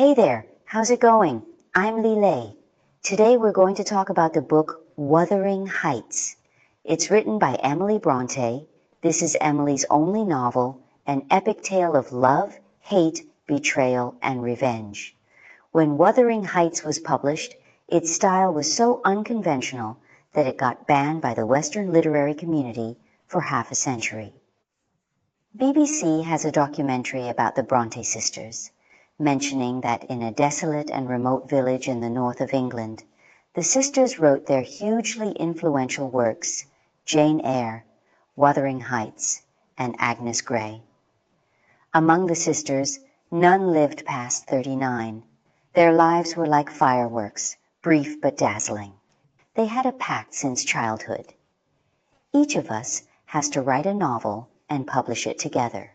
Hey there, how's it going? I'm Lilei. Today we're going to talk about the book Wuthering Heights. It's written by Emily Brontë. This is Emily's only novel, an epic tale of love, hate, betrayal, and revenge. When Wuthering Heights was published, its style was so unconventional that it got banned by the Western literary community for half a century. BBC has a documentary about the Brontë sisters, mentioning that in a desolate and remote village in the north of England, the sisters wrote their hugely influential works, Jane Eyre, Wuthering Heights, and Agnes Grey. Among the sisters, none lived past 39. Their lives were like fireworks, brief but dazzling. They had a pact since childhood. Each of us has to write a novel and publish it together.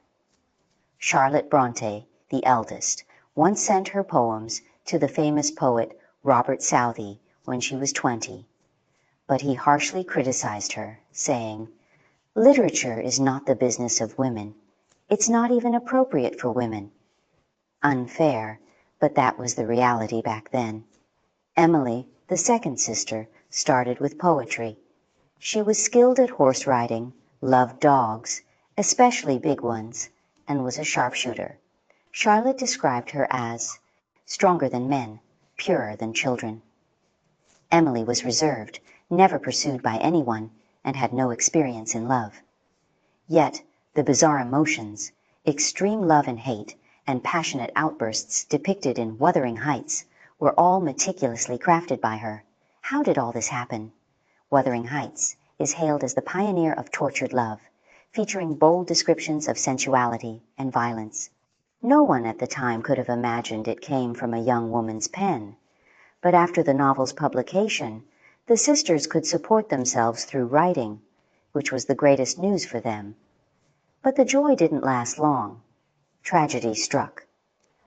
Charlotte Brontë, the eldest, once sent her poems to the famous poet Robert Southey when she was 20, but he harshly criticized her, saying, "Literature is not the business of women. It's not even appropriate for women." Unfair, but that was the reality back then. Emily, the second sister, started with poetry. She was skilled at horse riding, loved dogs, especially big ones, and was a sharpshooter. Charlotte described her as stronger than men, purer than children. Emily was reserved, never pursued by anyone, and had no experience in love. Yet the bizarre emotions, extreme love and hate, and passionate outbursts depicted in Wuthering Heights were all meticulously crafted by her. How did all this happen? Wuthering Heights is hailed as the pioneer of tortured love, featuring bold descriptions of sensuality and violence. No one at the time could have imagined it came from a young woman's pen, but after the novel's publication, the sisters could support themselves through writing, which was the greatest news for them. But the joy didn't last long. Tragedy struck.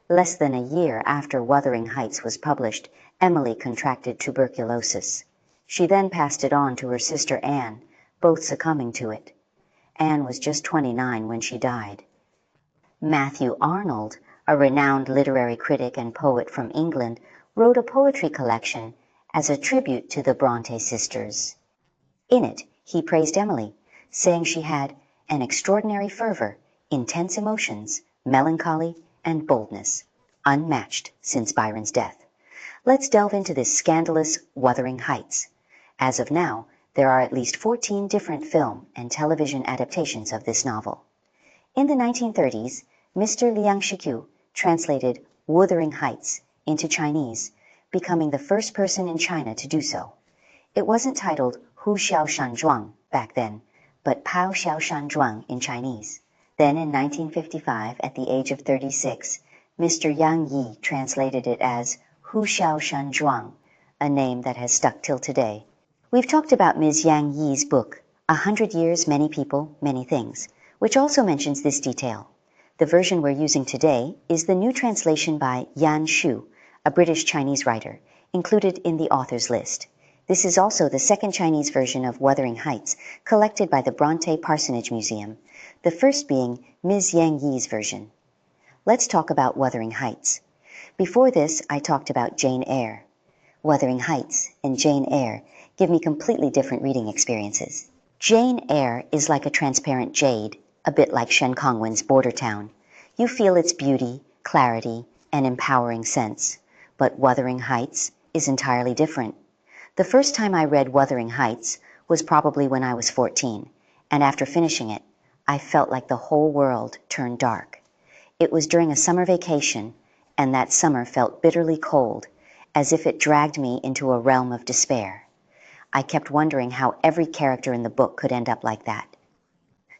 Less than a year after Wuthering Heights was published, Emily contracted tuberculosis. She then passed it on to her sister Anne, both succumbing to it. Anne was just 29 when she died. Matthew Arnold, a renowned literary critic and poet from England, wrote a poetry collection as a tribute to the Brontë sisters. In it, he praised Emily, saying she had an extraordinary fervor, intense emotions, melancholy, and boldness, unmatched since Byron's death. Let's delve into this scandalous Wuthering Heights. As of now, there are at least 14 different film and television adaptations of this novel. In the 1930s, Mr. Liang Shikyu translated Wuthering Heights into Chinese, becoming the first person in China to do so. It wasn't titled Hu Xiao Shan Zhuang back then, but Pao Xiao Shan Zhuang in Chinese. Then in 1955, at the age of 36, Mr. Yang Yi translated it as Hu Xiao Shan Zhuang, a name that has stuck till today. We've talked about Ms. Yang Yi's book, 100 Years, Many People, Many Things, which also mentions this detail. The version we're using today is the new translation by Yan Shu, a British Chinese writer, included in the author's list. This is also the second Chinese version of Wuthering Heights, collected by the Brontë Parsonage Museum, the first being Ms. Yang Yi's version. Let's talk about Wuthering Heights. Before this, I talked about Jane Eyre. Wuthering Heights and Jane Eyre give me completely different reading experiences. Jane Eyre is like a transparent jade, a bit like Shen Kongwen's Border Town. You feel its beauty, clarity, and empowering sense. But Wuthering Heights is entirely different. The first time I read Wuthering Heights was probably when I was 14, and after finishing it, I felt like the whole world turned dark. It was during a summer vacation, and that summer felt bitterly cold, as if it dragged me into a realm of despair. I kept wondering how every character in the book could end up like that.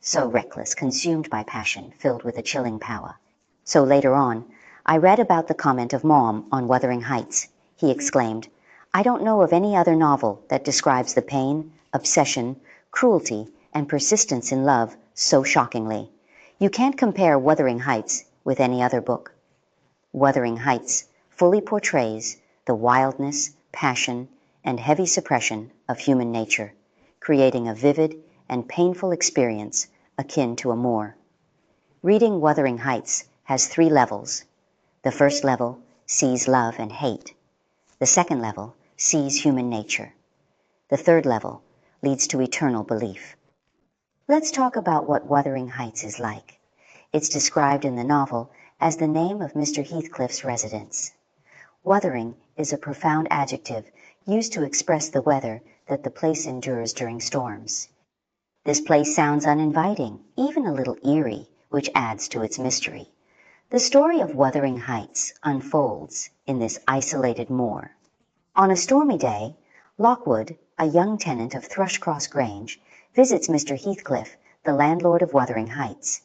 So reckless, consumed by passion, filled with a chilling power. So later on, I read about the comment of Mom on Wuthering Heights. He exclaimed, "I don't know of any other novel that describes the pain, obsession, cruelty, and persistence in love so shockingly. You can't compare Wuthering Heights with any other book." Wuthering Heights fully portrays the wildness, passion, and heavy suppression of human nature, creating a vivid and painful experience akin to a Moor. Reading Wuthering Heights has 3 levels. The first level sees love and hate. The second level sees human nature. The third level leads to eternal belief. Let's talk about what Wuthering Heights is like. It's described in the novel as the name of Mr. Heathcliff's residence. Wuthering is a profound adjective used to express the weather that the place endures during storms. This place sounds uninviting, even a little eerie, which adds to its mystery. The story of Wuthering Heights unfolds in this isolated moor. On a stormy day, Lockwood, a young tenant of Thrushcross Grange, visits Mr. Heathcliff, the landlord of Wuthering Heights.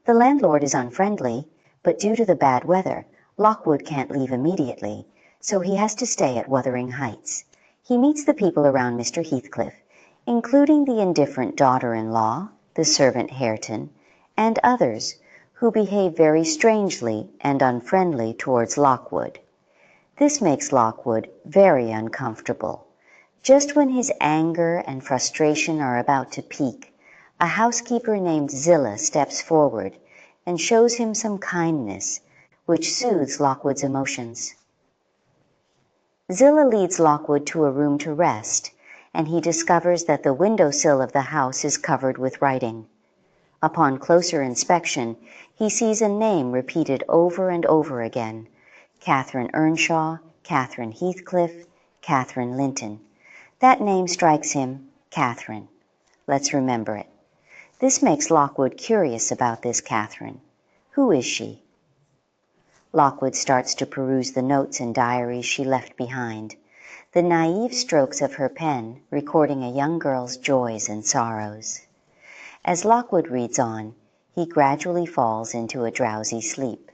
The landlord is unfriendly, but due to the bad weather, Lockwood can't leave immediately, so he has to stay at Wuthering Heights. He meets the people around Mr. Heathcliff, including the indifferent daughter-in-law, the servant Hareton, and others who behave very strangely and unfriendly towards Lockwood. This makes Lockwood very uncomfortable. Just when his anger and frustration are about to peak, a housekeeper named Zillah steps forward and shows him some kindness, which soothes Lockwood's emotions. Zillah leads Lockwood to a room to rest, and he discovers that the windowsill of the house is covered with writing. Upon closer inspection, he sees a name repeated over and over again: Catherine Earnshaw, Catherine Heathcliff, Catherine Linton. That name strikes him, Catherine. Let's remember it. This makes Lockwood curious about this Catherine. Who is she? Lockwood starts to peruse the notes and diaries she left behind, the naive strokes of her pen recording a young girl's joys and sorrows. As Lockwood reads on, he gradually falls into a drowsy sleep.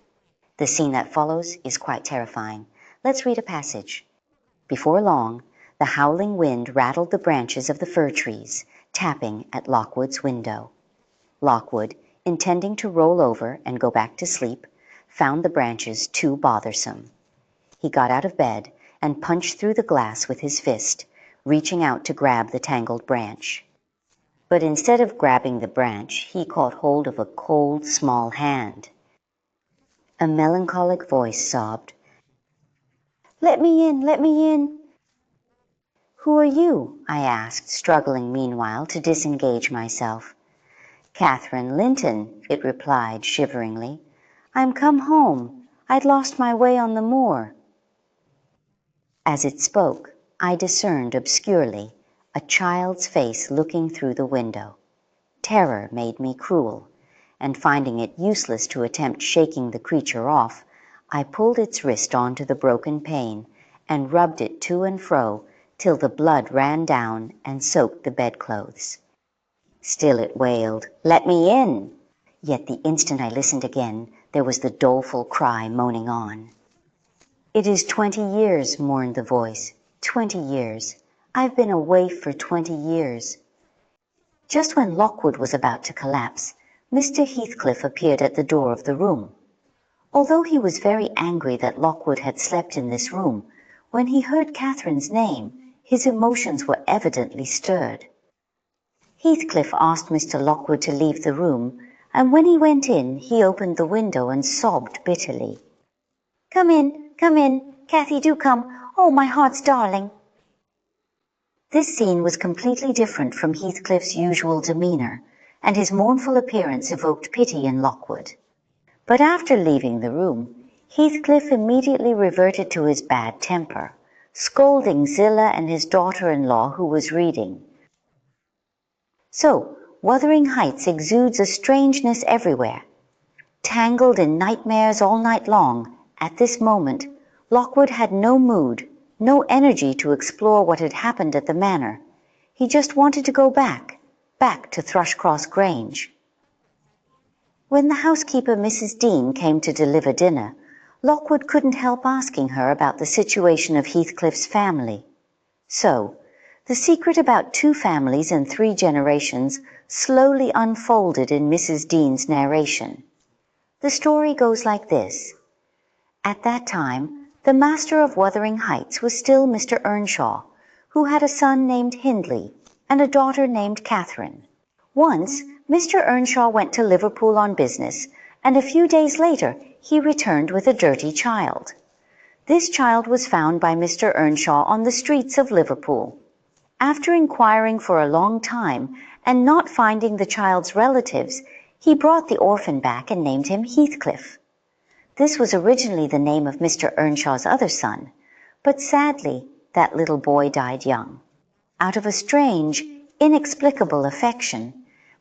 The scene that follows is quite terrifying. Let's read a passage. Before long, the howling wind rattled the branches of the fir trees, tapping at Lockwood's window. Lockwood, intending to roll over and go back to sleep, found the branches too bothersome. He got out of bed and punched through the glass with his fist, reaching out to grab the tangled branch. But instead of grabbing the branch, he caught hold of a cold, small hand. A melancholic voice sobbed, "Let me in, let me in." "Who are you?" I asked, struggling meanwhile to disengage myself. "Catherine Linton," it replied shiveringly. "I'm come home. I'd lost my way on the moor." As it spoke, I discerned obscurely a child's face looking through the window. Terror made me cruel, and finding it useless to attempt shaking the creature off, I pulled its wrist onto the broken pane and rubbed it to and fro till the blood ran down and soaked the bedclothes. Still it wailed, "Let me in!" Yet the instant I listened again, there was the doleful cry moaning on. "It is 20 years," mourned the voice. 20 years. I've been a waif for 20 years. Just when Lockwood was about to collapse, Mr. Heathcliff appeared at the door of the room. Although he was very angry that Lockwood had slept in this room, when he heard Catherine's name, his emotions were evidently stirred. Heathcliff asked Mr. Lockwood to leave the room, and when he went in, he opened the window and sobbed bitterly. Come in, Cathy, do come. Oh, my heart's darling." This scene was completely different from Heathcliff's usual demeanour, and his mournful appearance evoked pity in Lockwood. But after leaving the room, Heathcliff immediately reverted to his bad temper, scolding Zillah and his daughter-in-law who was reading. So, Wuthering Heights exudes a strangeness everywhere. Tangled in nightmares all night long, at this moment, Lockwood had no mood, no energy to explore what had happened at the manor. He just wanted to go back to Thrushcross Grange. When the housekeeper, Mrs. Dean, came to deliver dinner, Lockwood couldn't help asking her about the situation of Heathcliff's family. So, the secret about 2 families and 3 generations slowly unfolded in Mrs. Dean's narration. The story goes like this. At that time, the master of Wuthering Heights was still Mr. Earnshaw, who had a son named Hindley and a daughter named Catherine. Once, Mr. Earnshaw went to Liverpool on business, and a few days later he returned with a dirty child. This child was found by Mr. Earnshaw on the streets of Liverpool. After inquiring for a long time and not finding the child's relatives, he brought the orphan back and named him Heathcliff. This was originally the name of Mr. Earnshaw's other son, but sadly that little boy died young. Out of a strange, inexplicable affection,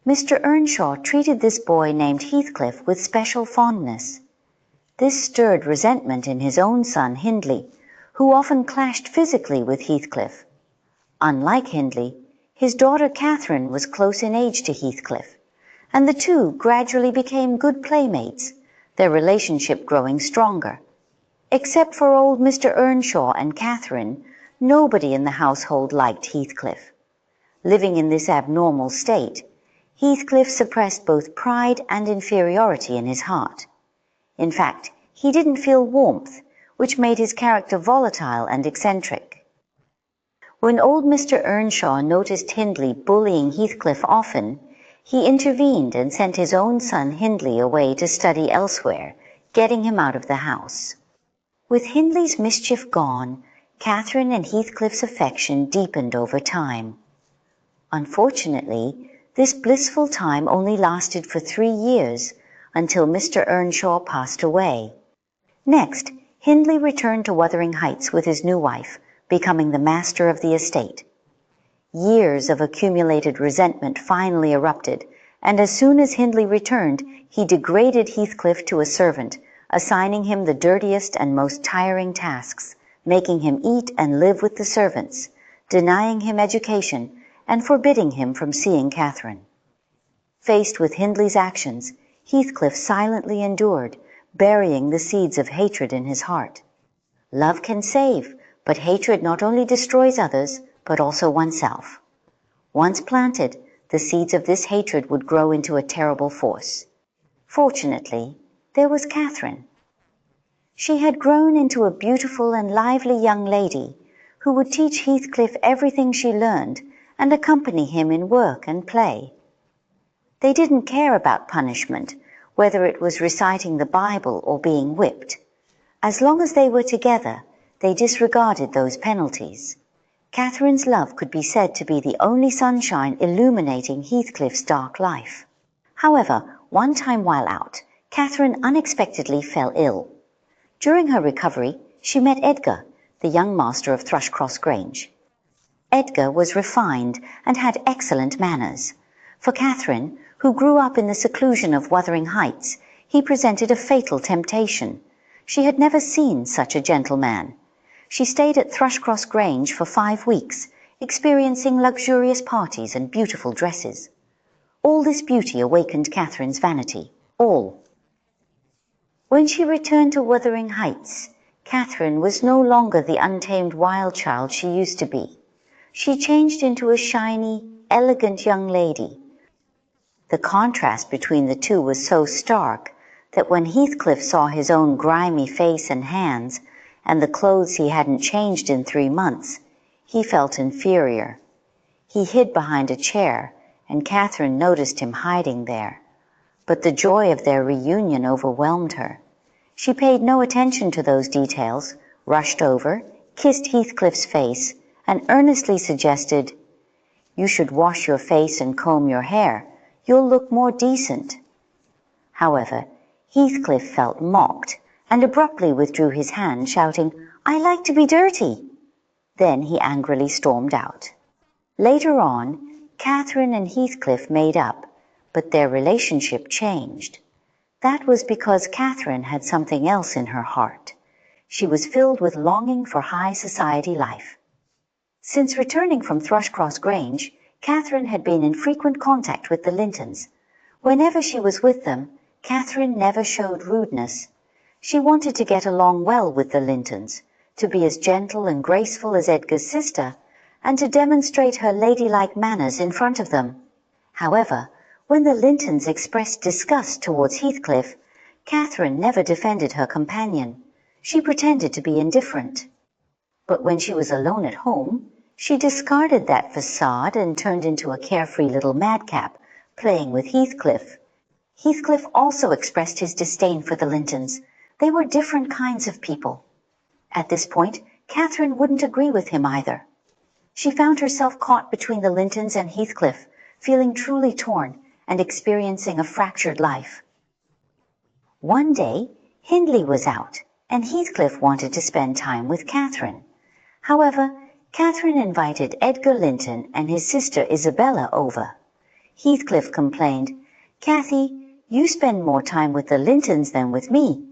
Mr. Earnshaw treated this boy named Heathcliff with special fondness. This stirred resentment in his own son Hindley, who often clashed physically with Heathcliff. Unlike Hindley, his daughter Catherine was close in age to Heathcliff, and the two gradually became good playmates, their relationship growing stronger. Except for old Mr. Earnshaw and Catherine, nobody in the household liked Heathcliff. Living in this abnormal state, Heathcliff suppressed both pride and inferiority in his heart. In fact, he didn't feel warmth, which made his character volatile and eccentric. When old Mr. Earnshaw noticed Hindley bullying Heathcliff often, he intervened and sent his own son Hindley away to study elsewhere, getting him out of the house. With Hindley's mischief gone, Catherine and Heathcliff's affection deepened over time. Unfortunately, this blissful time only lasted for 3 years, until Mr. Earnshaw passed away. Next, Hindley returned to Wuthering Heights with his new wife, becoming the master of the estate. Years of accumulated resentment finally erupted, and as soon as Hindley returned, he degraded Heathcliff to a servant, assigning him the dirtiest and most tiring tasks, making him eat and live with the servants, denying him education, and forbidding him from seeing Catherine. Faced with Hindley's actions, Heathcliff silently endured, burying the seeds of hatred in his heart. Love can save, but hatred not only destroys others, but also oneself. Once planted, the seeds of this hatred would grow into a terrible force. Fortunately, there was Catherine. She had grown into a beautiful and lively young lady who would teach Heathcliff everything she learned and accompany him in work and play. They didn't care about punishment, whether it was reciting the Bible or being whipped. As long as they were together, they disregarded those penalties. Catherine's love could be said to be the only sunshine illuminating Heathcliff's dark life. However, one time while out, Catherine unexpectedly fell ill. During her recovery, she met Edgar, the young master of Thrushcross Grange. Edgar was refined and had excellent manners. For Catherine, who grew up in the seclusion of Wuthering Heights, he presented a fatal temptation. She had never seen such a gentleman. She stayed at Thrushcross Grange for 5 weeks, experiencing luxurious parties and beautiful dresses. All this beauty awakened Catherine's vanity. All. When she returned to Wuthering Heights, Catherine was no longer the untamed wild child she used to be. She changed into a shiny, elegant young lady. The contrast between the two was so stark that when Heathcliff saw his own grimy face and hands, and the clothes he hadn't changed in 3 months, he felt inferior. He hid behind a chair, and Catherine noticed him hiding there. But the joy of their reunion overwhelmed her. She paid no attention to those details, rushed over, kissed Heathcliff's face, and earnestly suggested, "You should wash your face and comb your hair. You'll look more decent." However, Heathcliff felt mocked and abruptly withdrew his hand, shouting, "I like to be dirty." Then he angrily stormed out. Later on, Catherine and Heathcliff made up, but their relationship changed. That was because Catherine had something else in her heart. She was filled with longing for high society life. Since returning from Thrushcross Grange, Catherine had been in frequent contact with the Lintons. Whenever she was with them, Catherine never showed rudeness. She wanted to get along well with the Lintons, to be as gentle and graceful as Edgar's sister, and to demonstrate her ladylike manners in front of them. However, when the Lintons expressed disgust towards Heathcliff, Catherine never defended her companion. She pretended to be indifferent. But when she was alone at home, she discarded that facade and turned into a carefree little madcap, playing with Heathcliff. Heathcliff also expressed his disdain for the Lintons. They were different kinds of people. At this point, Catherine wouldn't agree with him either. She found herself caught between the Lintons and Heathcliff, feeling truly torn and experiencing a fractured life. One day, Hindley was out, and Heathcliff wanted to spend time with Catherine. However, Catherine invited Edgar Linton and his sister Isabella over. Heathcliff complained, "Cathy, you spend more time with the Lintons than with me."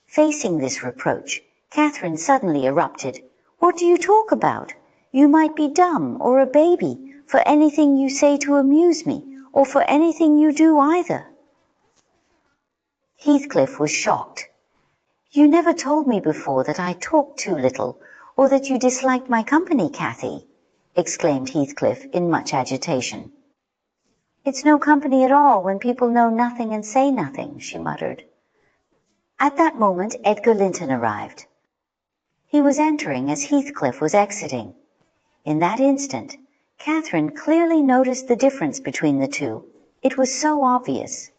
Facing this reproach, Catherine suddenly erupted, "What do you talk about? You might be dumb or a baby for anything you say to amuse me, or for anything you do either." Heathcliff was shocked. "You never told me before that I talked too little, or that you disliked my company, Cathy," exclaimed Heathcliff in much agitation. "It's no company at all when people know nothing and say nothing," she muttered. At that moment Edgar Linton arrived. He was entering as Heathcliff was exiting. In that instant, Catherine clearly noticed the difference between the two. It was so obvious.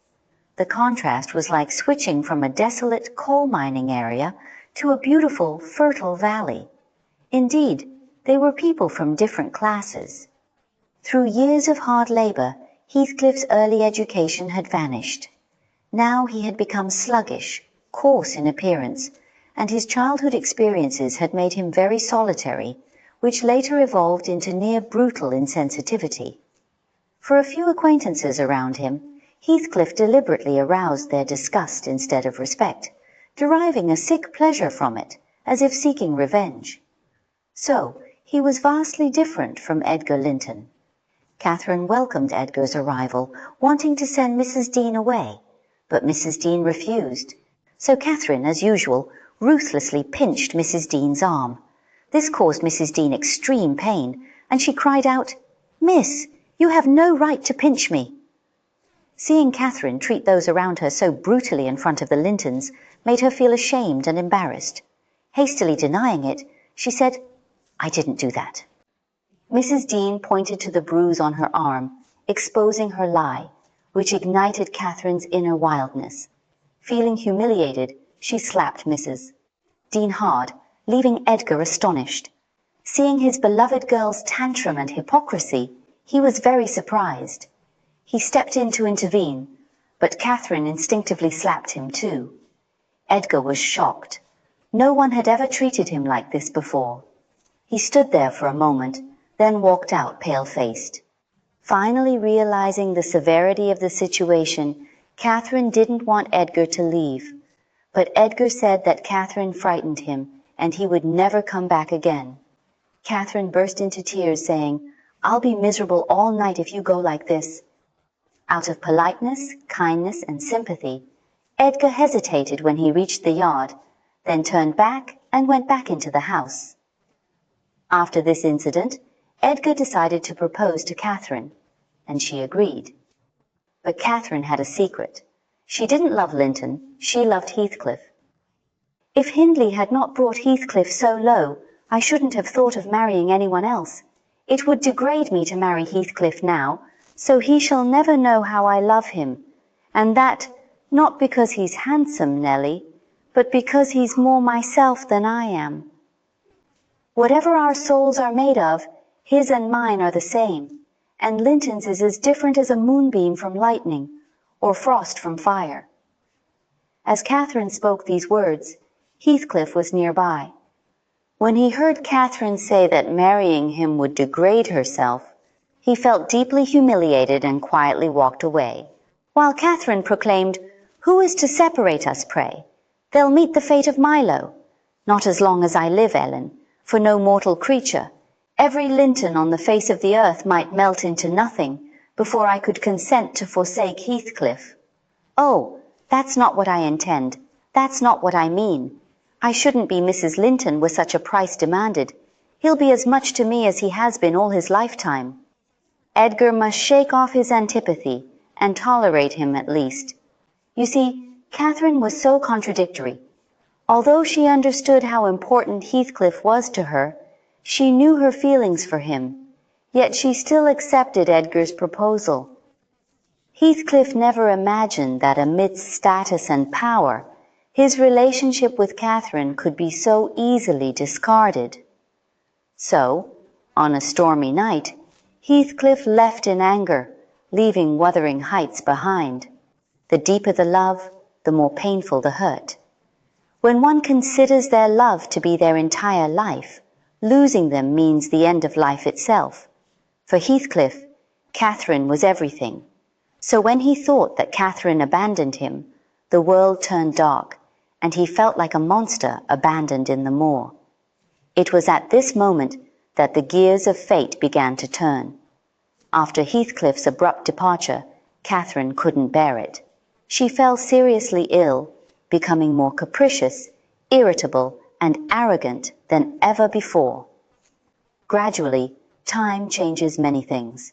The contrast was like switching from a desolate coal-mining area to a beautiful, fertile valley. Indeed, they were people from different classes. Through years of hard labor, Heathcliff's early education had vanished. Now he had become sluggish, coarse in appearance, and his childhood experiences had made him very solitary, which later evolved into near brutal insensitivity. For a few acquaintances around him, Heathcliff deliberately aroused their disgust instead of respect, deriving a sick pleasure from it, as if seeking revenge. So, he was vastly different from Edgar Linton. Catherine welcomed Edgar's arrival, wanting to send Mrs. Dean away, but Mrs. Dean refused. So Catherine, as usual, ruthlessly pinched Mrs. Dean's arm. This caused Mrs. Dean extreme pain, and she cried out, "Miss, you have no right to pinch me." Seeing Catherine treat those around her so brutally in front of the Lintons made her feel ashamed and embarrassed. Hastily denying it, she said, "I didn't do that." Mrs. Dean pointed to the bruise on her arm, exposing her lie, which ignited Catherine's inner wildness. Feeling humiliated, she slapped Mrs. Dean hard, leaving Edgar astonished. Seeing his beloved girl's tantrum and hypocrisy, he was very surprised. He stepped in to intervene, but Catherine instinctively slapped him too. Edgar was shocked. No one had ever treated him like this before. He stood there for a moment, then walked out pale-faced. Finally realizing the severity of the situation, Catherine didn't want Edgar to leave. But Edgar said that Catherine frightened him, and he would never come back again. Catherine burst into tears, saying, "I'll be miserable all night if you go like this." Out of politeness, kindness, and sympathy, Edgar hesitated when he reached the yard, then turned back and went back into the house. After this incident, Edgar decided to propose to Catherine, and she agreed. But Catherine had a secret. She didn't love Linton, she loved Heathcliff. "If Hindley had not brought Heathcliff so low, I shouldn't have thought of marrying anyone else. It would degrade me to marry Heathcliff now, so he shall never know how I love him, and that, not because he's handsome, Nellie, but because he's more myself than I am. Whatever our souls are made of, his and mine are the same, and Linton's is as different as a moonbeam from lightning, or frost from fire." As Catherine spoke these words, Heathcliff was nearby. When he heard Catherine say that marrying him would degrade herself, he felt deeply humiliated and quietly walked away, while Catherine proclaimed, "Who is to separate us, pray? They'll meet the fate of Milo. Not as long as I live, Ellen, for no mortal creature. Every Linton on the face of the earth might melt into nothing before I could consent to forsake Heathcliff. Oh, that's not what I intend. That's not what I mean. I shouldn't be Mrs. Linton were such a price demanded. He'll be as much to me as he has been all his lifetime. Edgar must shake off his antipathy and tolerate him at least." You see, Catherine was so contradictory. Although she understood how important Heathcliff was to her, she knew her feelings for him, yet she still accepted Edgar's proposal. Heathcliff never imagined that amidst status and power, His relationship with Catherine could be so easily discarded. So, on a stormy night, Heathcliff left in anger, leaving Wuthering Heights behind. The deeper the love, the more painful the hurt. When one considers their love to be their entire life, losing them means the end of life itself. For Heathcliff, Catherine was everything. So when he thought that Catherine abandoned him, the world turned dark, and he felt like a monster abandoned in the moor. It was at this moment that the gears of fate began to turn. After Heathcliff's abrupt departure, Catherine couldn't bear it. She fell seriously ill, becoming more capricious, irritable, and arrogant than ever before. Gradually, time changes many things.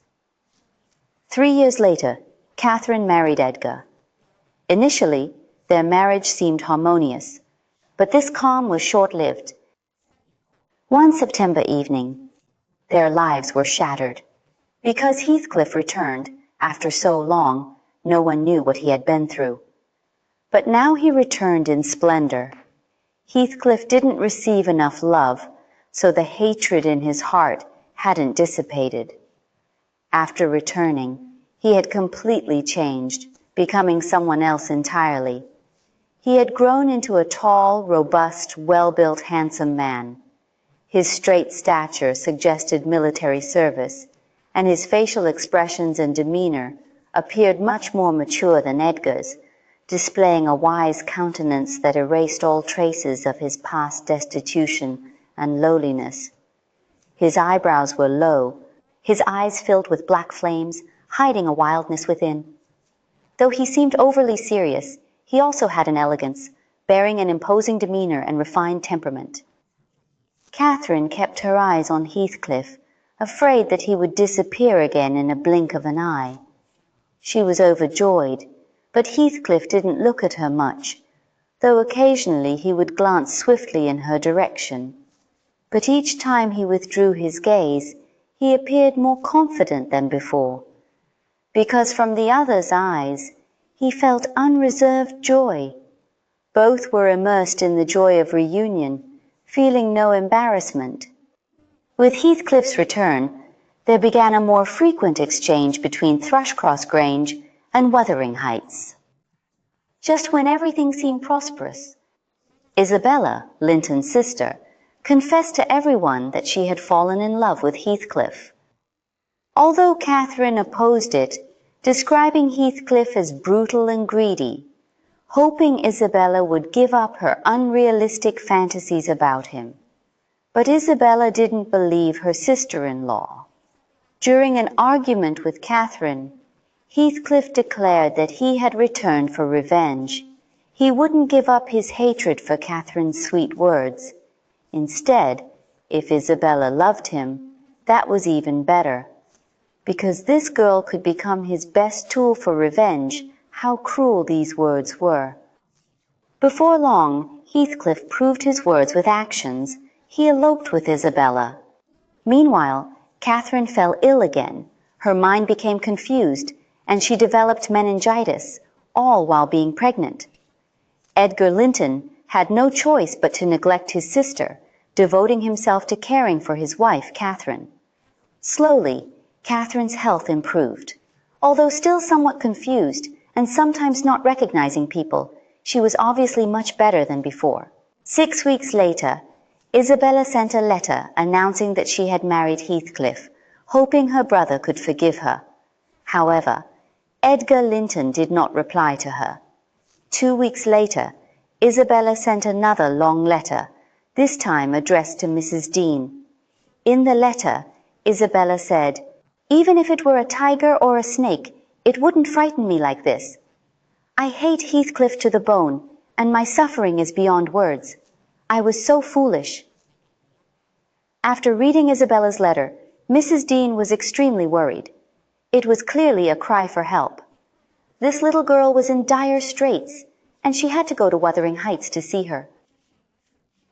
3 years later, Catherine married Edgar. Initially, their marriage seemed harmonious, but this calm was short-lived. One September evening, their lives were shattered. Because Heathcliff returned, after so long, no one knew what he had been through. But now he returned in splendor. Heathcliff didn't receive enough love, so the hatred in his heart hadn't dissipated. After returning, he had completely changed, becoming someone else entirely. He had grown into a tall, robust, well-built, handsome man. His straight stature suggested military service, and his facial expressions and demeanor appeared much more mature than Edgar's, displaying a wise countenance that erased all traces of his past destitution and lowliness. His eyebrows were low, his eyes filled with black flames, hiding a wildness within. Though he seemed overly serious, he also had an elegance, bearing an imposing demeanor and refined temperament. Catherine kept her eyes on Heathcliff, afraid that he would disappear again in a blink of an eye. She was overjoyed, but Heathcliff didn't look at her much, though occasionally he would glance swiftly in her direction. But each time he withdrew his gaze, he appeared more confident than before, because from the other's eyes he felt unreserved joy. Both were immersed in the joy of reunion, feeling no embarrassment. With Heathcliff's return, there began a more frequent exchange between Thrushcross Grange and Wuthering Heights. Just when everything seemed prosperous, Isabella, Linton's sister, confessed to everyone that she had fallen in love with Heathcliff. Although Catherine opposed it, describing Heathcliff as brutal and greedy, hoping Isabella would give up her unrealistic fantasies about him. But Isabella didn't believe her sister-in-law. During an argument with Catherine, Heathcliff declared that he had returned for revenge. He wouldn't give up his hatred for Catherine's sweet words. Instead, if Isabella loved him, that was even better. Because this girl could become his best tool for revenge, how cruel these words were. Before long, Heathcliff proved his words with actions. He eloped with Isabella. Meanwhile, Catherine fell ill again. Her mind became confused, and she developed meningitis, all while being pregnant. Edgar Linton had no choice but to neglect his sister, devoting himself to caring for his wife, Catherine. Slowly, Catherine's health improved. Although still somewhat confused, and sometimes not recognizing people, she was obviously much better than before. 6 weeks later, Isabella sent a letter announcing that she had married Heathcliff, hoping her brother could forgive her. However, Edgar Linton did not reply to her. 2 weeks later, Isabella sent another long letter, this time addressed to Mrs. Dean. In the letter, Isabella said, "Even if it were a tiger or a snake, it wouldn't frighten me like this. I hate Heathcliff to the bone, and my suffering is beyond words. I was so foolish." After reading Isabella's letter, Mrs. Dean was extremely worried. It was clearly a cry for help. This little girl was in dire straits, and she had to go to Wuthering Heights to see her.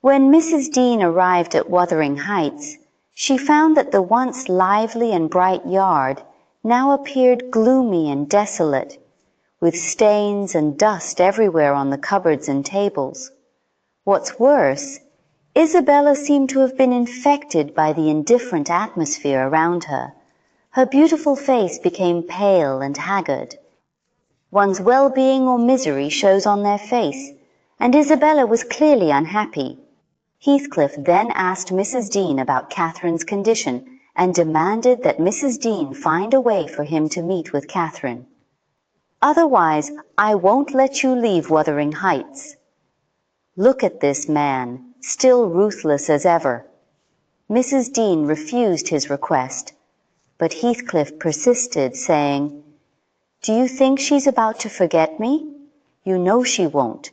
When Mrs. Dean arrived at Wuthering Heights, she found that the once lively and bright yard now appeared gloomy and desolate. with stains and dust everywhere on the cupboards and tables. What's worse, Isabella seemed to have been infected by the indifferent atmosphere around her. Her beautiful face became pale and haggard. One's well-being or misery shows on their face, and Isabella was clearly unhappy. Heathcliff then asked Mrs. Dean about Catherine's condition and demanded that Mrs. Dean find a way for him to meet with Catherine. "Otherwise, I won't let you leave Wuthering Heights." Look at this man, still ruthless as ever. Mrs. Dean refused his request, but Heathcliff persisted, saying, "Do you think she's about to forget me? You know she won't.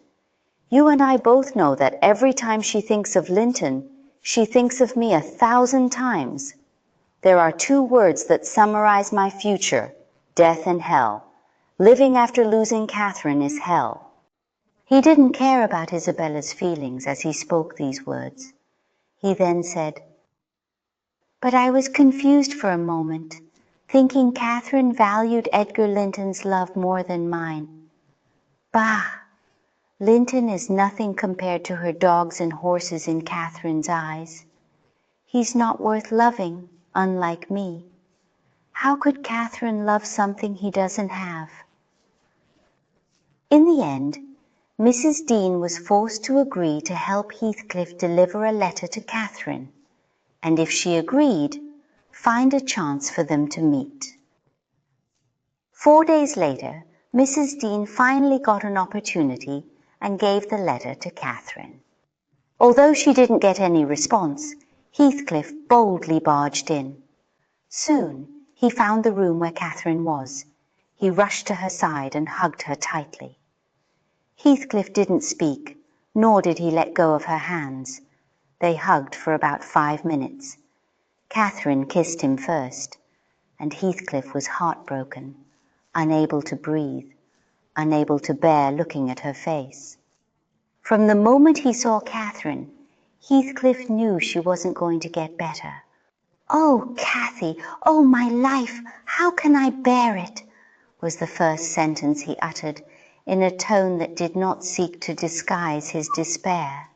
You and I both know that every time she thinks of Linton, she thinks of me 1,000 times. There are 2 words that summarize my future, death and hell. Living after losing Catherine is hell." He didn't care about Isabella's feelings as he spoke these words. He then said, "But I was confused for a moment, thinking Catherine valued Edgar Linton's love more than mine. Bah! Linton is nothing compared to her dogs and horses in Catherine's eyes. He's not worth loving, unlike me. How could Catherine love something he doesn't have?" In the end, Mrs. Dean was forced to agree to help Heathcliff deliver a letter to Catherine, and if she agreed, find a chance for them to meet. 4 days later, Mrs. Dean finally got an opportunity and gave the letter to Catherine. Although she didn't get any response, Heathcliff boldly barged in. Soon he found the room where Catherine was. He rushed to her side and hugged her tightly. Heathcliff didn't speak, nor did he let go of her hands. They hugged for about 5 minutes. Catherine kissed him first, and Heathcliff was heartbroken, unable to breathe, unable to bear looking at her face. From the moment he saw Catherine, Heathcliff knew she wasn't going to get better. "Oh, Cathy, oh, my life, how can I bear it?" was the first sentence he uttered, in a tone that did not seek to disguise his despair.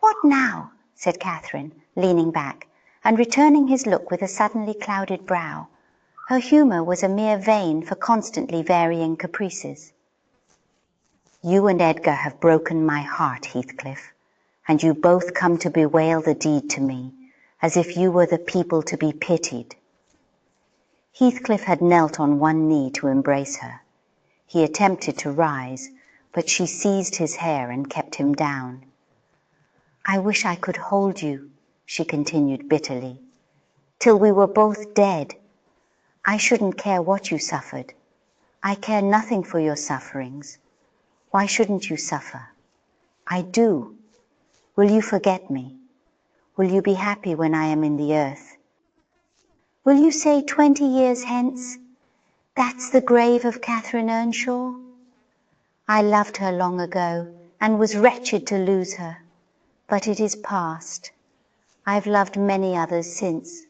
"What now?" said Catherine, leaning back, and returning his look with a suddenly clouded brow. Her humour was a mere vein for constantly varying caprices. "You and Edgar have broken my heart, Heathcliff, and you both come to bewail the deed to me, as if you were the people to be pitied." Heathcliff had knelt on one knee to embrace her. He attempted to rise, but she seized his hair and kept him down. "I wish I could hold you," she continued bitterly, "till we were both dead. I shouldn't care what you suffered. I care nothing for your sufferings. Why shouldn't you suffer? I do. Will you forget me? Will you be happy when I am in the earth? Will you say 20 years hence, 'That's the grave of Catherine Earnshaw'? I loved her long ago, and was wretched to lose her. But it is past. I've loved many others since.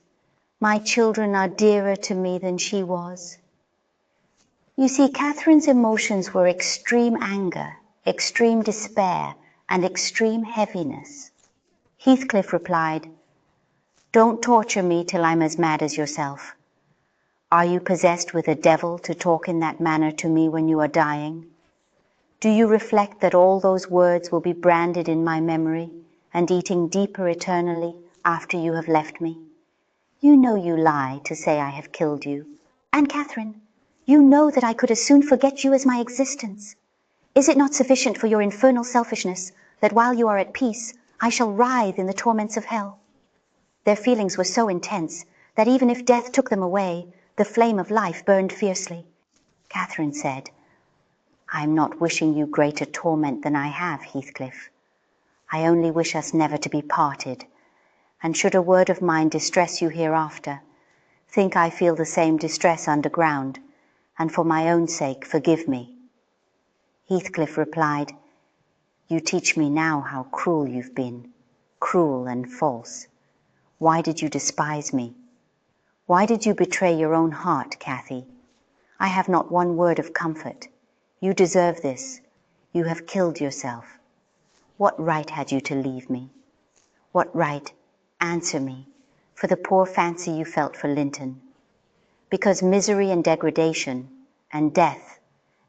My children are dearer to me than she was." You see, Catherine's emotions were extreme anger, extreme despair, and extreme heaviness. Heathcliff replied, "Don't torture me till I'm as mad as yourself. Are you possessed with a devil to talk in that manner to me when you are dying? Do you reflect that all those words will be branded in my memory and eating deeper eternally after you have left me? You know you lie to say I have killed you. And Catherine, you know that I could as soon forget you as my existence. Is it not sufficient for your infernal selfishness that while you are at peace, I shall writhe in the torments of hell?" Their feelings were so intense that even if death took them away, the flame of life burned fiercely. Catherine said, "I'm not wishing you greater torment than I have, Heathcliff. I only wish us never to be parted, and should a word of mine distress you hereafter, think I feel the same distress underground, and for my own sake forgive me." Heathcliff replied, "You teach me now how cruel you've been, cruel and false. Why did you despise me? Why did you betray your own heart, Cathy? I have not one word of comfort. You deserve this. You have killed yourself. What right had you to leave me? What right, answer me, for the poor fancy you felt for Linton? Because misery and degradation and death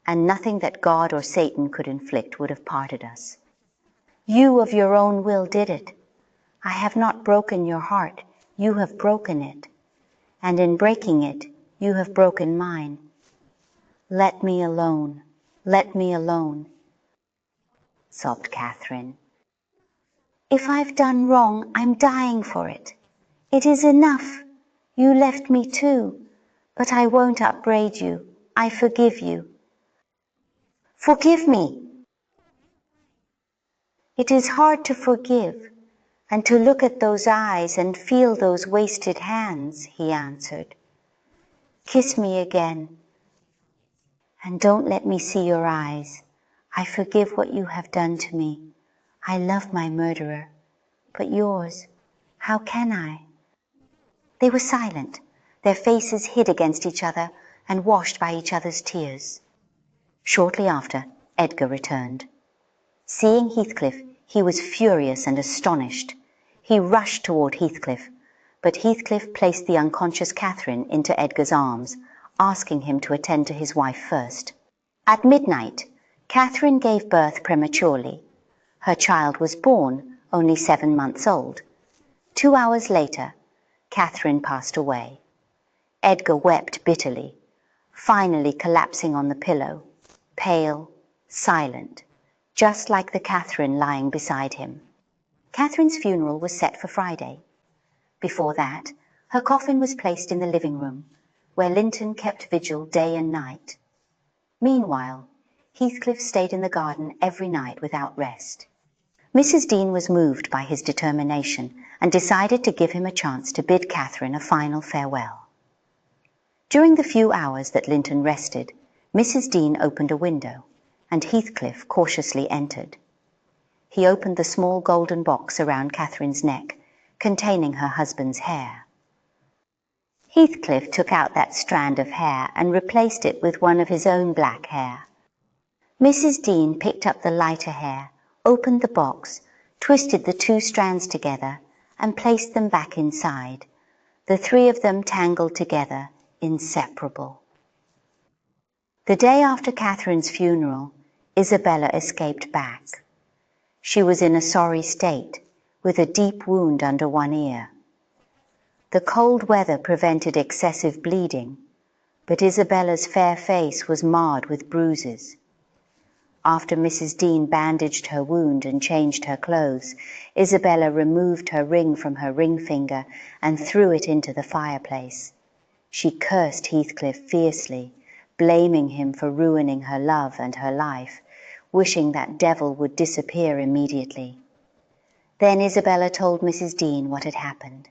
and nothing that God or Satan could inflict would have parted us. You of your own will did it. I have not broken your heart. You have broken it. And in breaking it, you have broken mine. Let me alone. Let me alone, sobbed Catherine. If I've done wrong, I'm dying for it. It is enough. You left me too, but I won't upbraid you. I forgive you. Forgive me. It is hard to forgive, and to look at those eyes and feel those wasted hands, he answered. Kiss me again, and don't let me see your eyes. I forgive what you have done to me. I love my murderer, but yours, how can I? They were silent, their faces hid against each other and washed by each other's tears. Shortly after, Edgar returned. Seeing Heathcliff, he was furious and astonished. He rushed toward Heathcliff, but Heathcliff placed the unconscious Catherine into Edgar's arms, asking him to attend to his wife first. At midnight, Catherine gave birth prematurely. Her child was born, only 7 months old. 2 hours later, Catherine passed away. Edgar wept bitterly, finally collapsing on the pillow, pale, silent, just like the Catherine lying beside him. Catherine's funeral was set for Friday. Before that, her coffin was placed in the living room, where Linton kept vigil day and night. Meanwhile, Heathcliff stayed in the garden every night without rest. Mrs. Dean was moved by his determination and decided to give him a chance to bid Catherine a final farewell. During the few hours that Linton rested, Mrs. Dean opened a window, and Heathcliff cautiously entered. He opened the small golden box around Catherine's neck, containing her husband's hair. Heathcliff took out that strand of hair and replaced it with one of his own black hair. Mrs. Dean picked up the lighter hair, opened the box, twisted the 2 strands together, and placed them back inside, the 3 of them tangled together, inseparable. The day after Catherine's funeral, Isabella escaped back. She was in a sorry state, with a deep wound under one ear. The cold weather prevented excessive bleeding, but Isabella's fair face was marred with bruises. After Mrs. Dean bandaged her wound and changed her clothes, Isabella removed her ring from her ring finger and threw it into the fireplace. She cursed Heathcliff fiercely, blaming him for ruining her love and her life, wishing that devil would disappear immediately. Then Isabella told Mrs. Dean what had happened.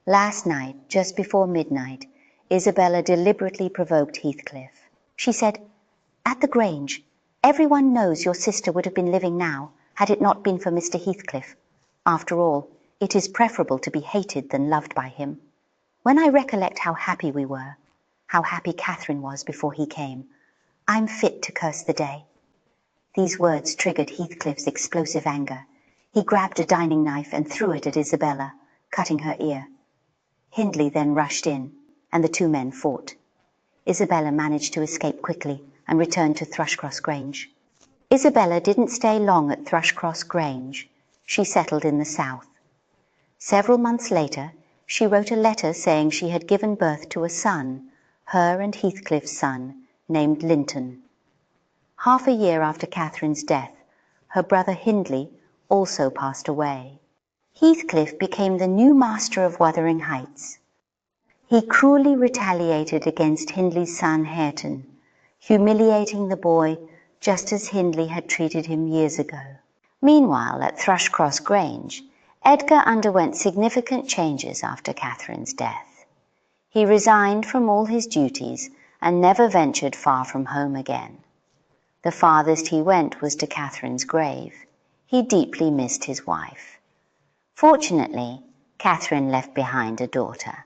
Last night, just before midnight, Isabella deliberately provoked Heathcliff. She said, "At the Grange, everyone knows your sister would have been living now, had it not been for Mr. Heathcliff. After all, it is preferable to be hated than loved by him. When I recollect how happy we were, how happy Catherine was before he came, I'm fit to curse the day." These words triggered Heathcliff's explosive anger. He grabbed a dining knife and threw it at Isabella, cutting her ear. Hindley then rushed in, and the 2 men fought. Isabella managed to escape quickly and returned to Thrushcross Grange. Isabella didn't stay long at Thrushcross Grange. She settled in the south. Several months later, she wrote a letter saying she had given birth to a son, her and Heathcliff's son, named Linton. Half a year after Catherine's death, her brother Hindley also passed away. Heathcliff became the new master of Wuthering Heights. He cruelly retaliated against Hindley's son Hareton, humiliating the boy just as Hindley had treated him years ago. Meanwhile, at Thrushcross Grange, Edgar underwent significant changes after Catherine's death. He resigned from all his duties and never ventured far from home again. The farthest he went was to Catherine's grave. He deeply missed his wife. Fortunately, Catherine left behind a daughter.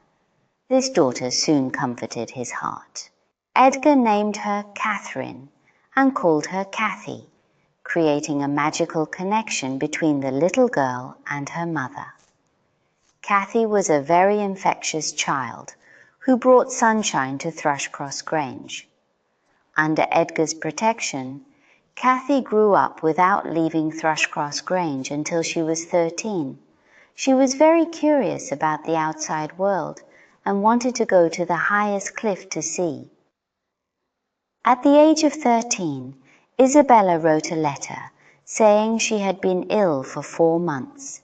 This daughter soon comforted his heart. Edgar named her Catherine and called her Cathy, creating a magical connection between the little girl and her mother. Cathy was a very infectious child who brought sunshine to Thrushcross Grange. Under Edgar's protection, Cathy grew up without leaving Thrushcross Grange until she was 13. She was very curious about the outside world and wanted to go to the highest cliff to see. At the age of 13, Isabella wrote a letter saying she had been ill for 4 months,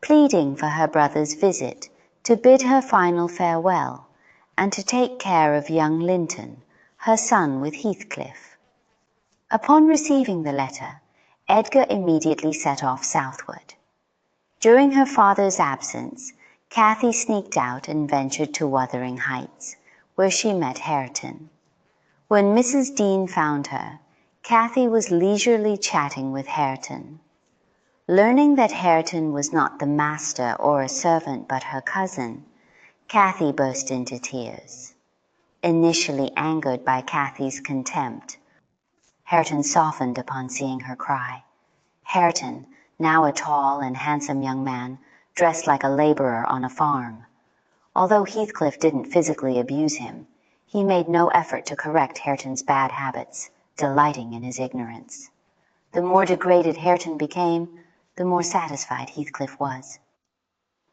pleading for her brother's visit to bid her final farewell and to take care of young Linton, her son with Heathcliff. Upon receiving the letter, Edgar immediately set off southward. During her father's absence, Cathy sneaked out and ventured to Wuthering Heights, where she met Hareton. When Mrs. Dean found her, Cathy was leisurely chatting with Hareton. Learning that Hareton was not the master or a servant but her cousin, Cathy burst into tears. Initially angered by Cathy's contempt, Hareton softened upon seeing her cry. Hareton, now a tall and handsome young man, dressed like a laborer on a farm. Although Heathcliff didn't physically abuse him, he made no effort to correct Hareton's bad habits, delighting in his ignorance. The more degraded Hareton became, the more satisfied Heathcliff was.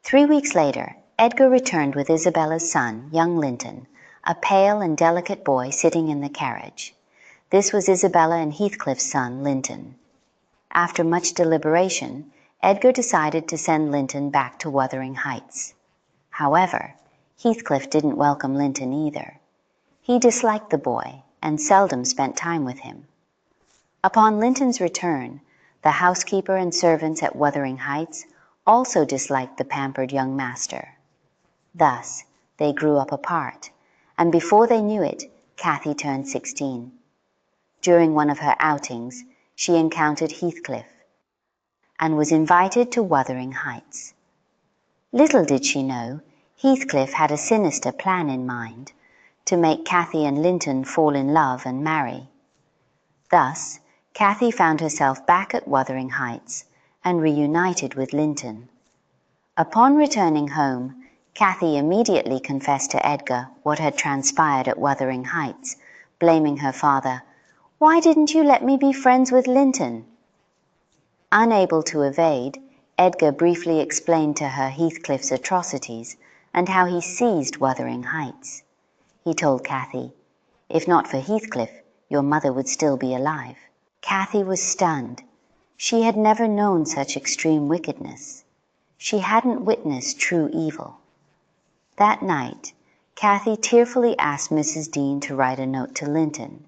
3 weeks later, Edgar returned with Isabella's son, young Linton, a pale and delicate boy sitting in the carriage. This was Isabella and Heathcliff's son, Linton. After much deliberation, Edgar decided to send Linton back to Wuthering Heights. However, Heathcliff didn't welcome Linton either. He disliked the boy and seldom spent time with him. Upon Linton's return, the housekeeper and servants at Wuthering Heights also disliked the pampered young master. Thus, they grew up apart, and before they knew it, Cathy turned 16. During one of her outings, she encountered Heathcliff and was invited to Wuthering Heights. Little did she know, Heathcliff had a sinister plan in mind to make Cathy and Linton fall in love and marry. Thus, Cathy found herself back at Wuthering Heights and reunited with Linton. Upon returning home, Cathy immediately confessed to Edgar what had transpired at Wuthering Heights, blaming her father. "Why didn't you let me be friends with Linton?" Unable to evade, Edgar briefly explained to her Heathcliff's atrocities and how he seized Wuthering Heights. He told Cathy, "If not for Heathcliff, your mother would still be alive." Cathy was stunned. She had never known such extreme wickedness. She hadn't witnessed true evil. That night, Cathy tearfully asked Mrs. Dean to write a note to Linton,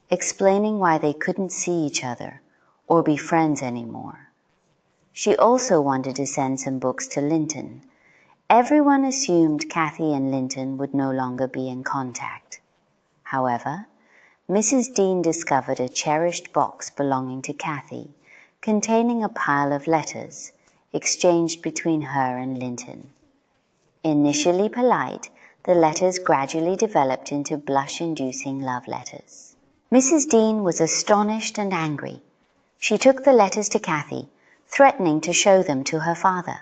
explaining why they couldn't see each other or be friends anymore. She also wanted to send some books to Linton. Everyone assumed Cathy and Linton would no longer be in contact. However, Mrs. Dean discovered a cherished box belonging to Cathy, containing a pile of letters exchanged between her and Linton. Initially polite, the letters gradually developed into blush-inducing love letters. Mrs. Dean was astonished and angry. She took the letters to Cathy, threatening to show them to her father.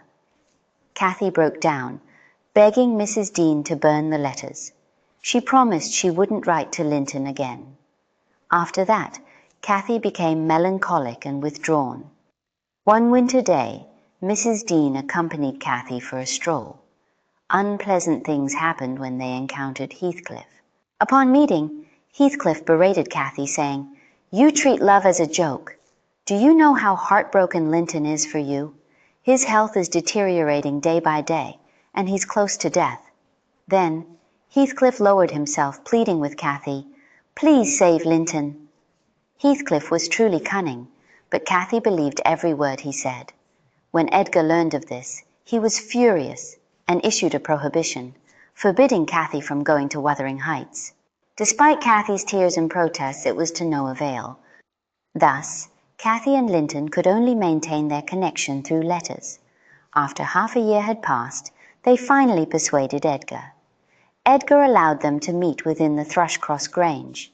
Cathy broke down, begging Mrs. Dean to burn the letters. She promised she wouldn't write to Linton again. After that, Cathy became melancholic and withdrawn. One winter day, Mrs. Dean accompanied Cathy for a stroll. Unpleasant things happened when they encountered Heathcliff. Upon meeting, Heathcliff berated Cathy, saying, "You treat love as a joke. Do you know how heartbroken Linton is for you? His health is deteriorating day by day, and he's close to death." Then, Heathcliff lowered himself, pleading with Cathy, "Please save Linton." Heathcliff was truly cunning, but Cathy believed every word he said. When Edgar learned of this, he was furious and issued a prohibition, forbidding Cathy from going to Wuthering Heights. Despite Cathy's tears and protests, it was to no avail. Thus, Cathy and Linton could only maintain their connection through letters. After half a year had passed, they finally persuaded Edgar. Edgar allowed them to meet within the Thrushcross Grange.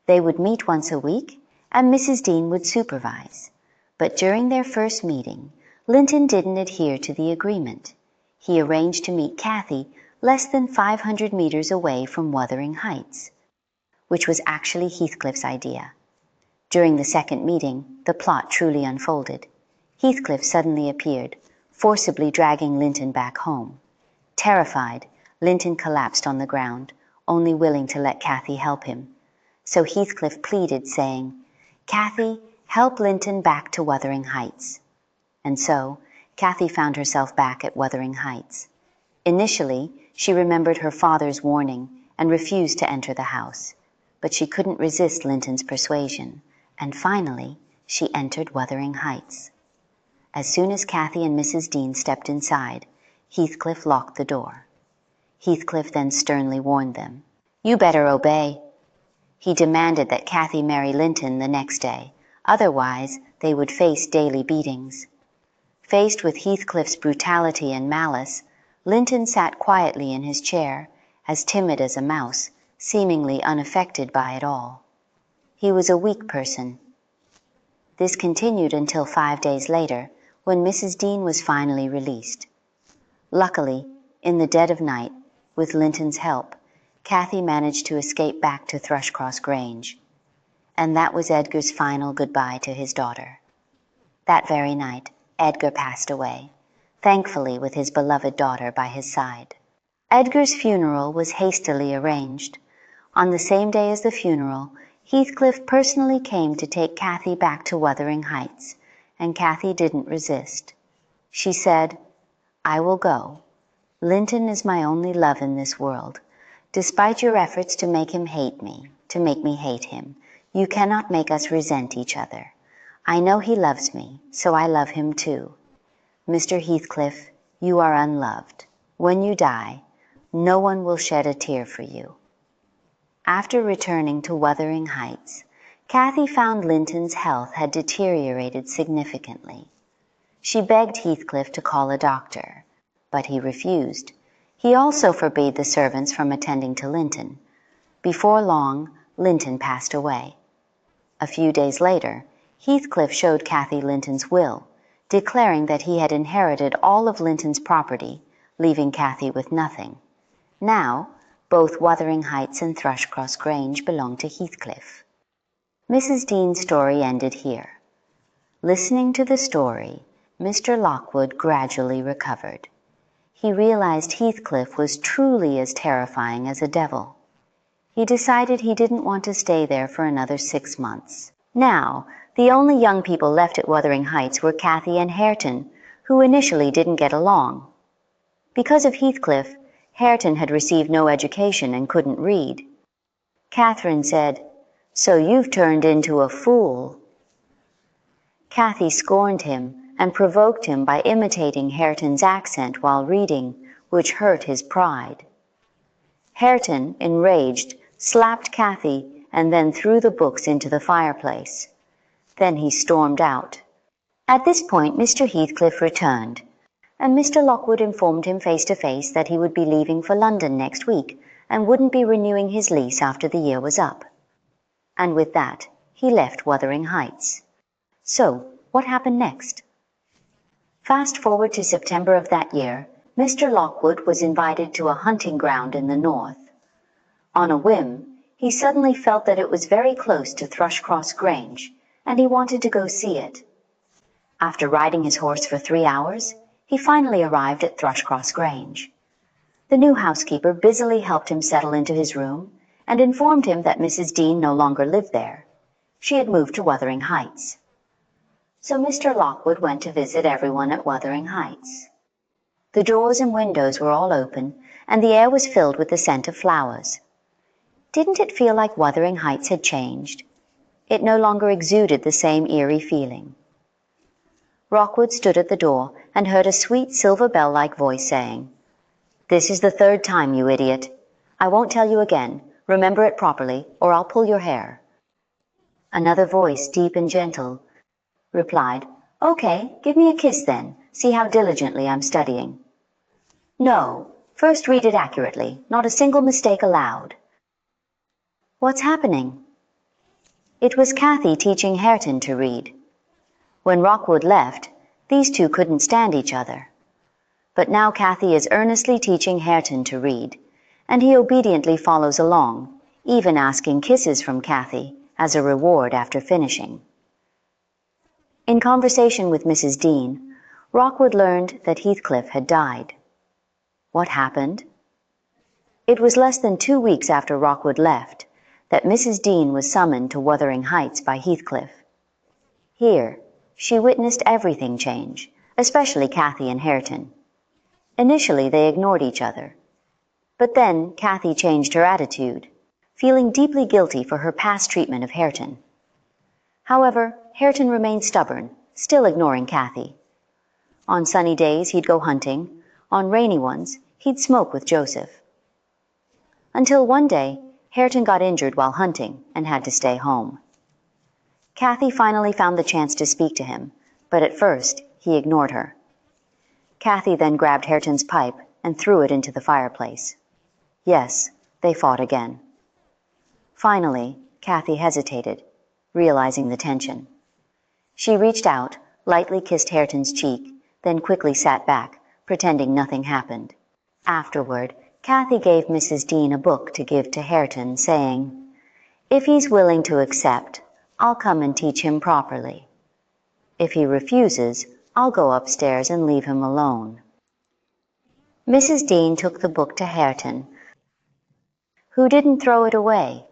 They would meet once a week, and Mrs. Dean would supervise. But during their first meeting, Linton didn't adhere to the agreement. He arranged to meet Cathy less than 500 meters away from Wuthering Heights, which was actually Heathcliff's idea. During the second meeting, the plot truly unfolded. Heathcliff suddenly appeared, forcibly dragging Linton back home. Terrified, Linton collapsed on the ground, only willing to let Cathy help him. So Heathcliff pleaded, saying, "Cathy, help Linton back to Wuthering Heights." And so, Cathy found herself back at Wuthering Heights. Initially, she remembered her father's warning and refused to enter the house. But she couldn't resist Linton's persuasion, and finally, she entered Wuthering Heights. As soon as Cathy and Mrs. Dean stepped inside, Heathcliff locked the door. Heathcliff then sternly warned them, "You better obey." He demanded that Cathy marry Linton the next day, otherwise they would face daily beatings. Faced with Heathcliff's brutality and malice, Linton sat quietly in his chair, as timid as a mouse, seemingly unaffected by it all. He was a weak person. This continued until 5 days later, when Mrs. Dean was finally released. Luckily, in the dead of night, with Linton's help, Cathy managed to escape back to Thrushcross Grange. And that was Edgar's final goodbye to his daughter. That very night, Edgar passed away, thankfully with his beloved daughter by his side. Edgar's funeral was hastily arranged. On the same day as the funeral, Heathcliff personally came to take Cathy back to Wuthering Heights, and Cathy didn't resist. She said, "I will go. Linton is my only love in this world. Despite your efforts to make him hate me, to make me hate him, you cannot make us resent each other. I know he loves me, so I love him too. Mr. Heathcliff, you are unloved. When you die, no one will shed a tear for you." After returning to Wuthering Heights, Cathy found Linton's health had deteriorated significantly. She begged Heathcliff to call a doctor, but he refused. He also forbade the servants from attending to Linton. Before long, Linton passed away. A few days later, Heathcliff showed Cathy Linton's will, declaring that he had inherited all of Linton's property, leaving Cathy with nothing. Now, both Wuthering Heights and Thrushcross Grange belonged to Heathcliff. Mrs. Dean's story ended here. Listening to the story, Mr. Lockwood gradually recovered. He realized Heathcliff was truly as terrifying as a devil. He decided he didn't want to stay there for another 6 months. Now, the only young people left at Wuthering Heights were Cathy and Hareton, who initially didn't get along. Because of Heathcliff, Hareton had received no education and couldn't read. Catherine said, "So you've turned into a fool." Cathy scorned him and provoked him by imitating Hareton's accent while reading, which hurt his pride. Hareton, enraged, slapped Cathy and then threw the books into the fireplace. Then he stormed out. At this point, Mr. Heathcliff returned, and Mr. Lockwood informed him face-to-face that he would be leaving for London next week and wouldn't be renewing his lease after the year was up. And with that, he left Wuthering Heights. So, what happened next? Fast forward to September of that year, Mr. Lockwood was invited to a hunting ground in the north. On a whim, he suddenly felt that it was very close to Thrushcross Grange, and he wanted to go see it. After riding his horse for 3 hours, he finally arrived at Thrushcross Grange. The new housekeeper busily helped him settle into his room and informed him that Mrs. Dean no longer lived there. She had moved to Wuthering Heights. So Mr. Lockwood went to visit everyone at Wuthering Heights. The doors and windows were all open, and the air was filled with the scent of flowers. Didn't it feel like Wuthering Heights had changed? It no longer exuded the same eerie feeling. Lockwood stood at the door and heard a sweet silver bell-like voice saying, "This is the 3rd time, you idiot. I won't tell you again. Remember it properly, or I'll pull your hair." Another voice, deep and gentle, replied, "Okay, give me a kiss then. See how diligently I'm studying." "No, First read it accurately, not a single mistake allowed. What's happening? It was Cathy teaching Hareton to read. When Rockwood left, these two couldn't stand each other. But now Cathy is earnestly teaching Hareton to read, and he obediently follows along, even asking kisses from Cathy as a reward after finishing. In conversation with Mrs. Dean, Rockwood learned that Heathcliff had died. What happened? It was less than 2 weeks after Rockwood left that Mrs. Dean was summoned to Wuthering Heights by Heathcliff. Here, she witnessed everything change, especially Cathy and Hareton. Initially, they ignored each other. But then Cathy changed her attitude, feeling deeply guilty for her past treatment of Hareton. However, Hareton remained stubborn, still ignoring Cathy. On sunny days, he'd go hunting. On rainy ones, he'd smoke with Joseph. Until one day, Hareton got injured while hunting and had to stay home. Cathy finally found the chance to speak to him, but at first, he ignored her. Cathy then grabbed Hareton's pipe and threw it into the fireplace. Yes, they fought again. Finally, Cathy hesitated, realizing the tension. She reached out, lightly kissed Hareton's cheek, then quickly sat back, pretending nothing happened. Afterward, Cathy gave Mrs. Dean a book to give to Hareton, saying, "If he's willing to accept, I'll come and teach him properly. If he refuses, I'll go upstairs and leave him alone." Mrs. Dean took the book to Hareton, who didn't throw it away.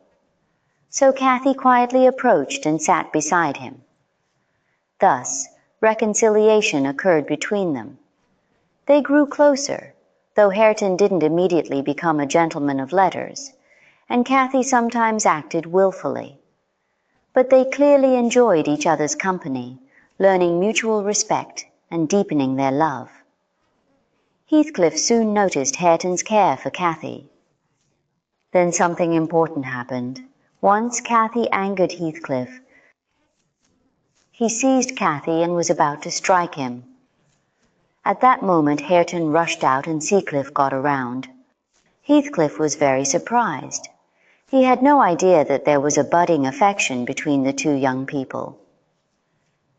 So Cathy quietly approached and sat beside him. Thus, reconciliation occurred between them. They grew closer, though Hareton didn't immediately become a gentleman of letters, and Cathy sometimes acted willfully. But they clearly enjoyed each other's company, learning mutual respect and deepening their love. Heathcliff soon noticed Hareton's care for Cathy. Then something important happened. Once Cathy angered Heathcliff. He seized Cathy and was about to strike him. At that moment, Hareton rushed out and Seacliff got around. Heathcliff was very surprised. He had no idea that there was a budding affection between the two young people.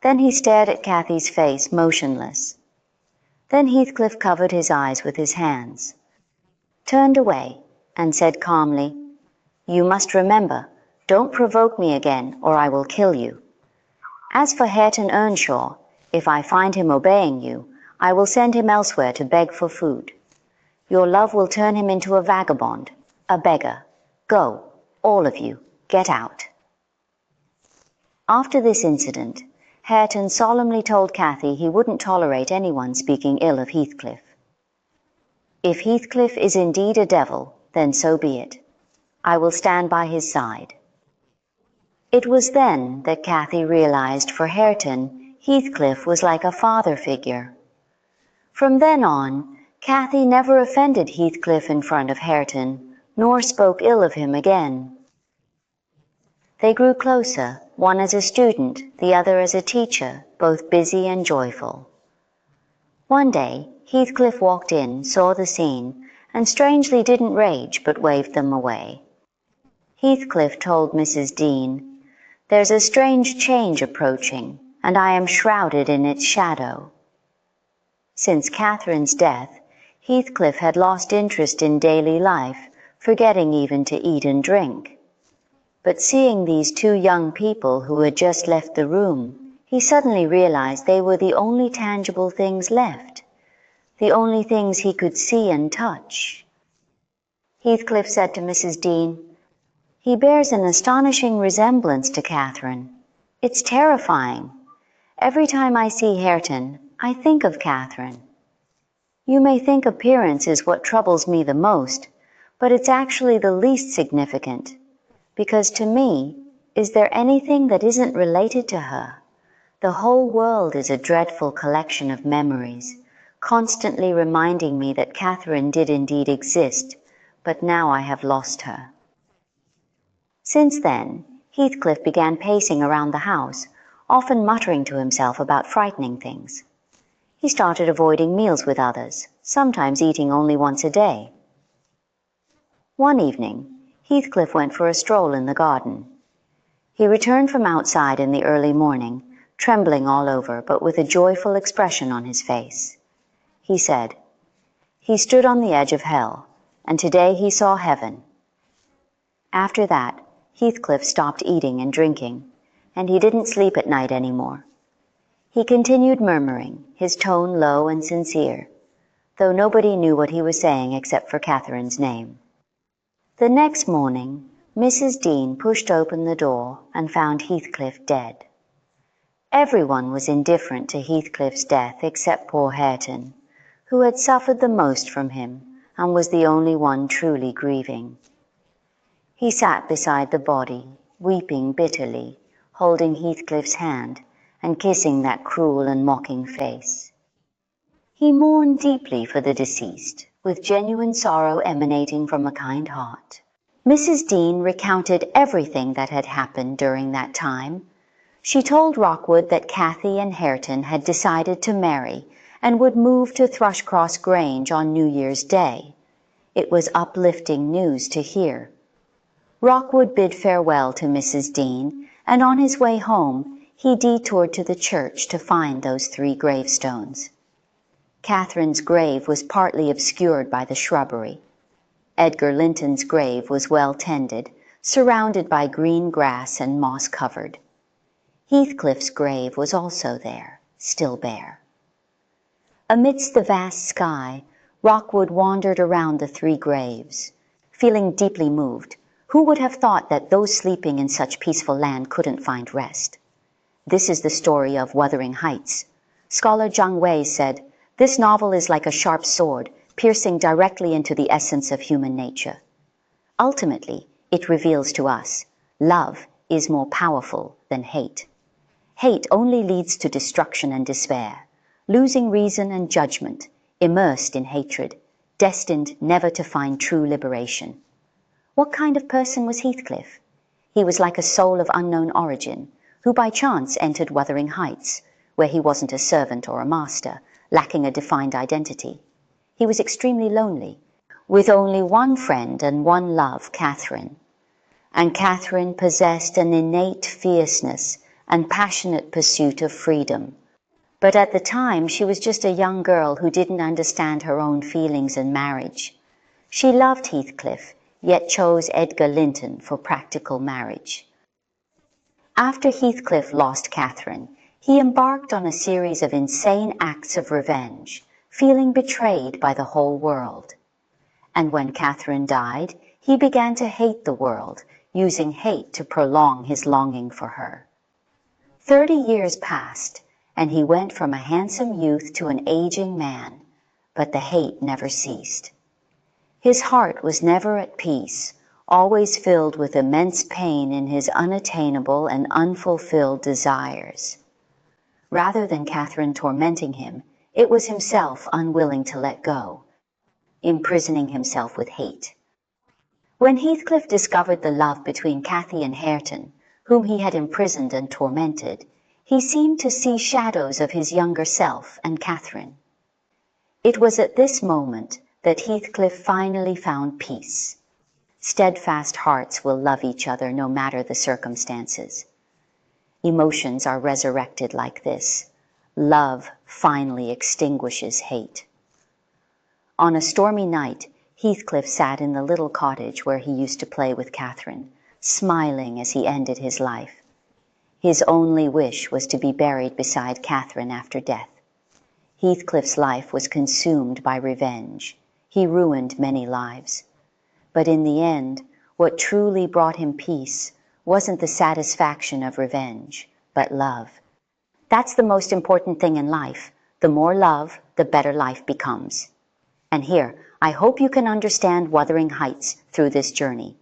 Then he stared at Cathy's face, motionless. Then Heathcliff covered his eyes with his hands, turned away, and said calmly, "You must remember, don't provoke me again, or I will kill you. As for Catherine Earnshaw, if I find him obeying you, I will send him elsewhere to beg for food. Your love will turn him into a vagabond, a beggar. Go, all of you, get out." After this incident, Hareton solemnly told Cathy he wouldn't tolerate anyone speaking ill of Heathcliff. "If Heathcliff is indeed a devil, then so be it. I will stand by his side." It was then that Cathy realized for Hareton, Heathcliff was like a father figure. From then on, Cathy never offended Heathcliff in front of Hareton, nor spoke ill of him again. They grew closer, one as a student, the other as a teacher, both busy and joyful. One day, Heathcliff walked in, saw the scene, and strangely didn't rage but waved them away. Heathcliff told Mrs. Dean, "There's a strange change approaching, and I am shrouded in its shadow." Since Catherine's death, Heathcliff had lost interest in daily life, forgetting even to eat and drink. But seeing these two young people who had just left the room, he suddenly realized they were the only tangible things left, the only things he could see and touch. Heathcliff said to Mrs. Dean, "He bears an astonishing resemblance to Catherine. It's terrifying. Every time I see Hareton, I think of Catherine. You may think appearance is what troubles me the most, but it's actually the least significant. Because to me, is there anything that isn't related to her? The whole world is a dreadful collection of memories, constantly reminding me that Catherine did indeed exist, but now I have lost her." Since then, Heathcliff began pacing around the house, often muttering to himself about frightening things. He started avoiding meals with others, sometimes eating only once a day. One evening, Heathcliff went for a stroll in the garden. He returned from outside in the early morning, trembling all over, but with a joyful expression on his face. He said, "He stood on the edge of hell, and today he saw heaven." After that, Heathcliff stopped eating and drinking, and he didn't sleep at night anymore. He continued murmuring, his tone low and sincere, though nobody knew what he was saying except for Catherine's name. The next morning, Mrs. Dean pushed open the door and found Heathcliff dead. Everyone was indifferent to Heathcliff's death except poor Hareton, who had suffered the most from him and was the only one truly grieving. He sat beside the body, weeping bitterly, holding Heathcliff's hand and kissing that cruel and mocking face. He mourned deeply for the deceased, with genuine sorrow emanating from a kind heart. Mrs. Dean recounted everything that had happened during that time. She told Rockwood that Cathy and Hareton had decided to marry and would move to Thrushcross Grange on New Year's Day. It was uplifting news to hear. Rockwood bid farewell to Mrs. Dean, and on his way home, he detoured to the church to find those 3 gravestones. Catherine's grave was partly obscured by the shrubbery. Edgar Linton's grave was well tended, surrounded by green grass and moss-covered. Heathcliff's grave was also there, still bare. Amidst the vast sky, Rockwood wandered around the 3 graves, feeling deeply moved. Who would have thought that those sleeping in such peaceful land couldn't find rest? This is the story of Wuthering Heights. Scholar Zhang Wei said, "This novel is like a sharp sword, piercing directly into the essence of human nature." Ultimately, it reveals to us, love is more powerful than hate. Hate only leads to destruction and despair, losing reason and judgment, immersed in hatred, destined never to find true liberation. What kind of person was Heathcliff? He was like a soul of unknown origin, who by chance entered Wuthering Heights, where he wasn't a servant or a master, lacking a defined identity. He was extremely lonely, with only one friend and one love, Catherine. And Catherine possessed an innate fierceness and passionate pursuit of freedom. But at the time, she was just a young girl who didn't understand her own feelings and marriage. She loved Heathcliff, yet chose Edgar Linton for practical marriage. After Heathcliff lost Catherine, he embarked on a series of insane acts of revenge, feeling betrayed by the whole world. And when Catherine died, he began to hate the world, using hate to prolong his longing for her. 30 years passed, and he went from a handsome youth to an aging man, but the hate never ceased. His heart was never at peace, always filled with immense pain in his unattainable and unfulfilled desires. Rather than Catherine tormenting him, it was himself unwilling to let go, imprisoning himself with hate. When Heathcliff discovered the love between Cathy and Hareton, whom he had imprisoned and tormented, he seemed to see shadows of his younger self and Catherine. It was at this moment that Heathcliff finally found peace. Steadfast hearts will love each other no matter the circumstances. Emotions are resurrected like this. Love finally extinguishes hate. On a stormy night, Heathcliff sat in the little cottage where he used to play with Catherine, smiling as he ended his life. His only wish was to be buried beside Catherine after death. Heathcliff's life was consumed by revenge. He ruined many lives. But in the end, what truly brought him peace wasn't the satisfaction of revenge, but love. That's the most important thing in life. The more love, the better life becomes. And here, I hope you can understand Wuthering Heights through this journey.